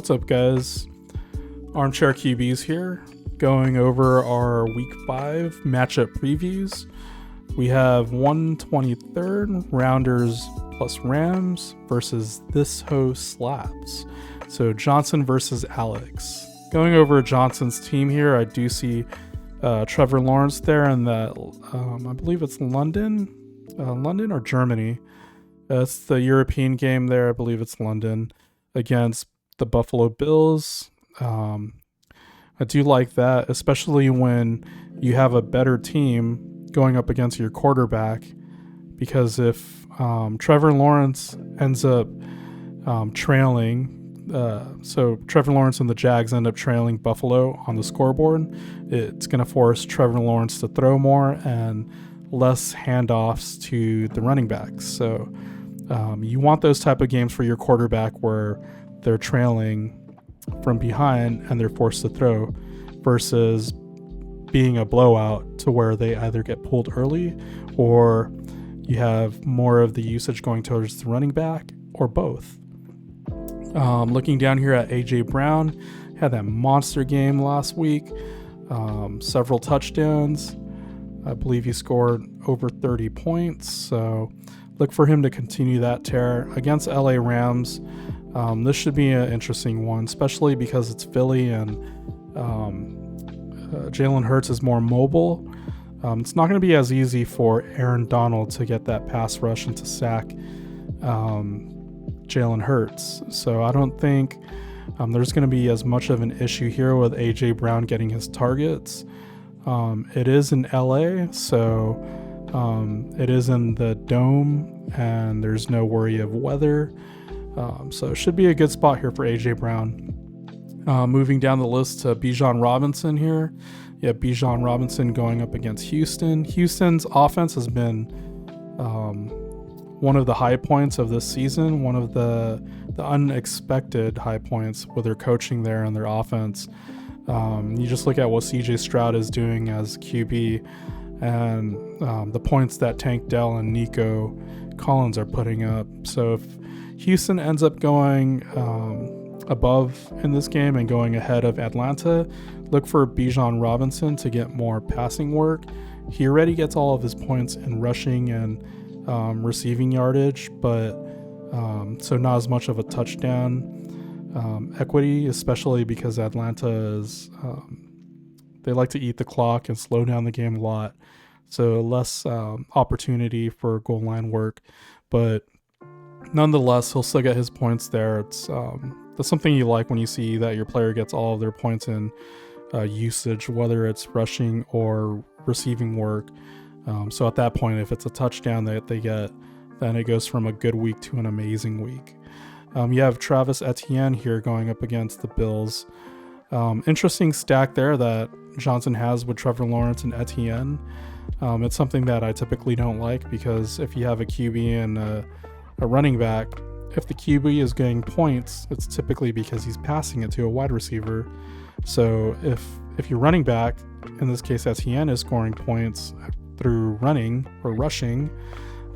What's up, guys? Armchair QBs here, going over our Week 5 matchup previews. We have 123rd Rounders plus Rams versus ThisHoeSlaps. So Johnson versus Alex. Going over Johnson's team here, I do see Trevor Lawrence there, and that I believe it's London or Germany. It's the European game there. I believe it's London against the Buffalo Bills. I do like that, especially when you have a better team going up against your quarterback, because if Trevor Lawrence ends up trailing, so Trevor Lawrence and the Jags end up trailing Buffalo on the scoreboard, it's going to force Trevor Lawrence to throw more and less handoffs to the running backs. So you want those type of games for your quarterback where they're trailing from behind and they're forced to throw, versus being a blowout to where they either get pulled early or you have more of the usage going towards the running back, or both. Looking down here at AJ Brown, had that monster game last week, several touchdowns. I believe he scored over 30 points, so look for him to continue that tear against LA Rams. This should be an interesting one, especially because it's Philly and Jalen Hurts is more mobile. It's not going to be as easy for Aaron Donald to get that pass rush and to sack Jalen Hurts. So I don't think there's going to be as much of an issue here with AJ Brown getting his targets. It is in LA, so it is in the dome and there's no worry of weather. So it should be a good spot here for AJ Brown. Moving down the list to Bijan Robinson here. Yeah, Bijan Robinson going up against Houston. Houston's offense has been one of the high points of this season, one of the unexpected high points with their coaching there and their offense. You just look at what CJ Stroud is doing as QB and the points that Tank Dell and Nico Collins are putting up. So if Houston ends up going above in this game and going ahead of Atlanta, look for Bijan Robinson to get more passing work. He already gets all of his points in rushing and receiving yardage, but so not as much of a touchdown equity, especially because Atlanta is they like to eat the clock and slow down the game a lot, so less opportunity for goal line work. But nonetheless, he'll still get his points there. That's something you like when you see that your player gets all of their points in usage, whether it's rushing or receiving work. So at that point, if it's a touchdown that they get, then it goes from a good week to an amazing week. You have Travis Etienne here going up against the Bills. Interesting stack there that Johnson has with Trevor Lawrence and Etienne. It's something that I typically don't like, because if you have a QB and a running back, if the QB is getting points, it's typically because he's passing it to a wide receiver. So if your running back, in this case Etienne, is scoring points through running or rushing,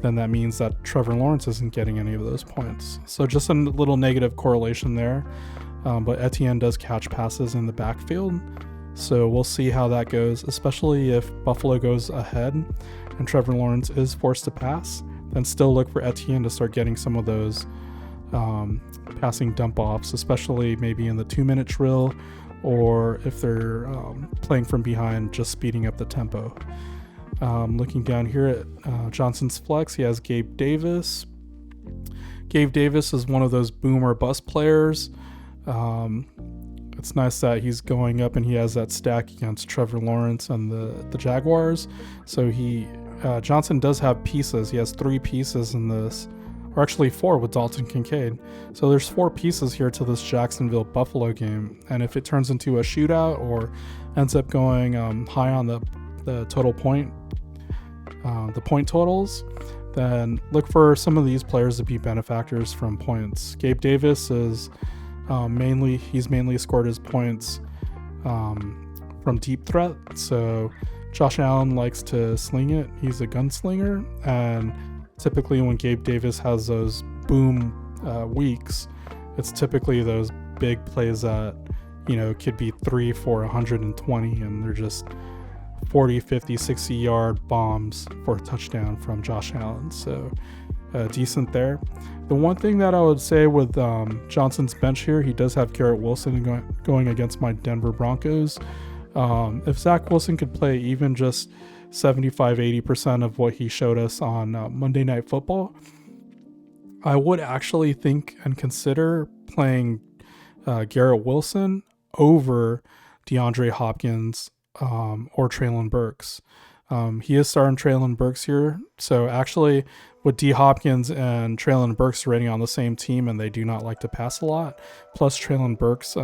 then that means that Trevor Lawrence isn't getting any of those points. So just a little negative correlation there. But Etienne does catch passes in the backfield. So we'll see how that goes, especially if Buffalo goes ahead and Trevor Lawrence is forced to pass. Then still look for Etienne to start getting some of those passing dump offs, especially maybe in the 2-minute drill, or if they're playing from behind, just speeding up the tempo. Looking down here at Johnson's flex, he has Gabe Davis. Gabe Davis is one of those boom or bust players. It's nice that he's going up and he has that stack against Trevor Lawrence and the Jaguars. So Johnson does have pieces. He has 3 pieces in this, or actually 4 with Dalton Kincaid. So there's 4 pieces here to this Jacksonville-Buffalo game. And if it turns into a shootout or ends up going high on the total point, the point totals, then look for some of these players to be benefactors from points. Gabe Davis is mainly scored his points from deep threat. So Josh Allen likes to sling it. He's a gunslinger, and typically when Gabe Davis has those boom weeks, it's typically those big plays that, could be 3 for 120, and they're just 40, 50, 60-yard bombs for a touchdown from Josh Allen. So decent there. The one thing that I would say with Johnson's bench here, he does have Garrett Wilson going against my Denver Broncos. If Zach Wilson could play even just 75-80% of what he showed us on Monday Night Football, I would actually think and consider playing Garrett Wilson over DeAndre Hopkins or Treylon Burks. He is starting Treylon Burks here. So actually, with D. Hopkins and Treylon Burks already on the same team, and they do not like to pass a lot, plus Treylon Burks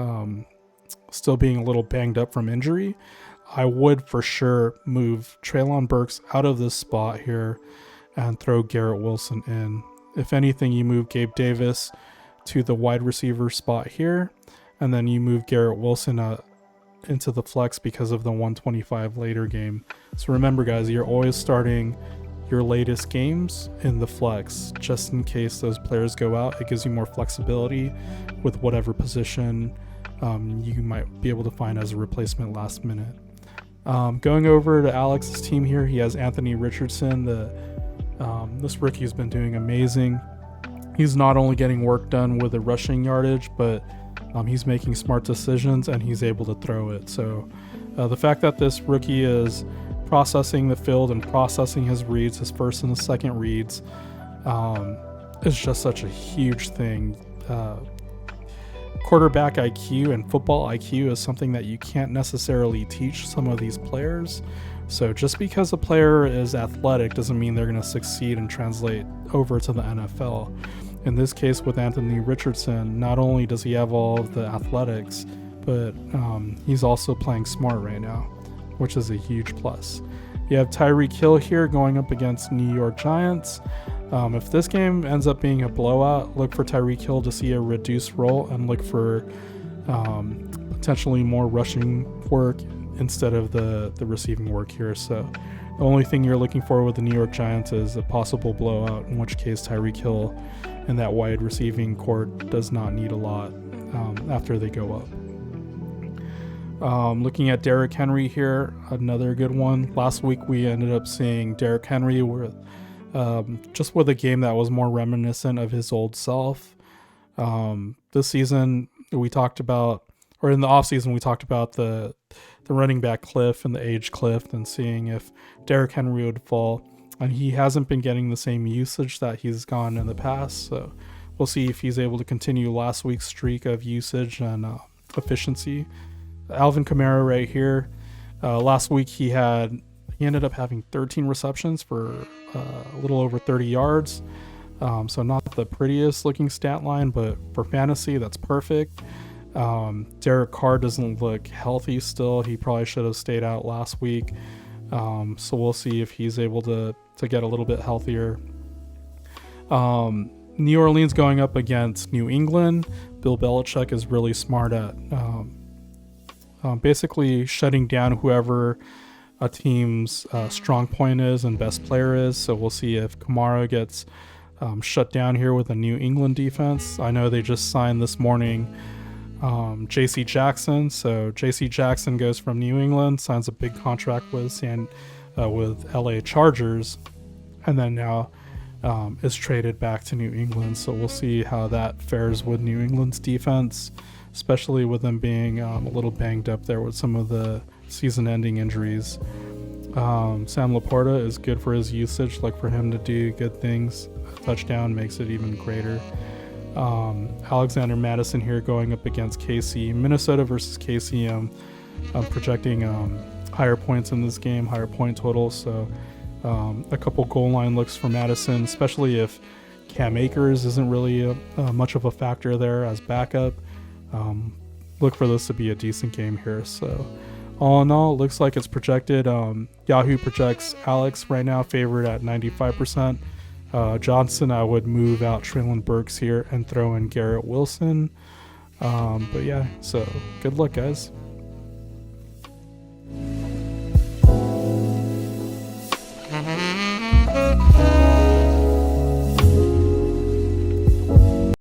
still being a little banged up from injury, I would for sure move Treylon Burks out of this spot here and throw Garrett Wilson in. If anything, you move Gabe Davis to the wide receiver spot here, and then you move Garrett Wilson into the flex because of the 125 later game. So remember, guys, you're always starting your latest games in the flex, just in case those players go out. It gives you more flexibility with whatever position you might be able to find as a replacement last minute. Going over to Alex's team here, he has Anthony Richardson. This rookie's been doing amazing. He's not only getting work done with the rushing yardage, but he's making smart decisions and he's able to throw it. So the fact that this rookie is processing the field and processing his reads, his first and his second reads, is just such a huge thing. Quarterback IQ and football IQ is something that you can't necessarily teach some of these players. So just because a player is athletic doesn't mean they're going to succeed and translate over to the NFL. In this case with Anthony Richardson, not only does he have all of the athletics, but he's also playing smart right now, which is a huge plus. You have Tyreek Hill here going up against New York Giants. If this game ends up being a blowout, look for Tyreek Hill to see a reduced role and look for potentially more rushing work instead of the receiving work here. So the only thing you're looking for with the New York Giants is a possible blowout, in which case Tyreek Hill and that wide receiving court does not need a lot after they go up. Looking at Derrick Henry here, another good one. Last week we ended up seeing Derrick Henry with just with a game that was more reminiscent of his old self. This season we talked about, or in the offseason we talked about the running back cliff and the age cliff and seeing if Derrick Henry would fall. And he hasn't been getting the same usage that he's gotten in the past. So we'll see if he's able to continue last week's streak of usage and efficiency. Alvin Kamara right here. Last week he ended up having 13 receptions for a little over 30 yards. So not the prettiest looking stat line, but for fantasy, that's perfect. Derek Carr doesn't look healthy still. He probably should have stayed out last week. So we'll see if he's able to get a little bit healthier. New Orleans going up against New England. Bill Belichick is really smart at basically shutting down whoever a team's strong point is and best player is. So we'll see if Kamara gets shut down here with a New England defense. I know they just signed this morning J.C. Jackson. So J.C. Jackson goes from New England, signs a big contract with LA Chargers, and then now is traded back to New England. So we'll see how that fares with New England's defense, especially with them being a little banged up there with some of the season-ending injuries. Sam Laporta is good for his usage, like for him to do good things. A touchdown makes it even greater. Alexander Madison here going up against KC. Minnesota versus KC. I'm projecting higher points in this game, higher point totals. So a couple goal line looks for Madison, especially if Cam Akers isn't really much of a factor there as backup. Look for this to be a decent game here. So all in all, it looks like it's projected. Yahoo projects Alex right now favored at 95%. Johnson, I would move out Treylon Burks here and throw in Garrett Wilson. But yeah, so good luck, guys.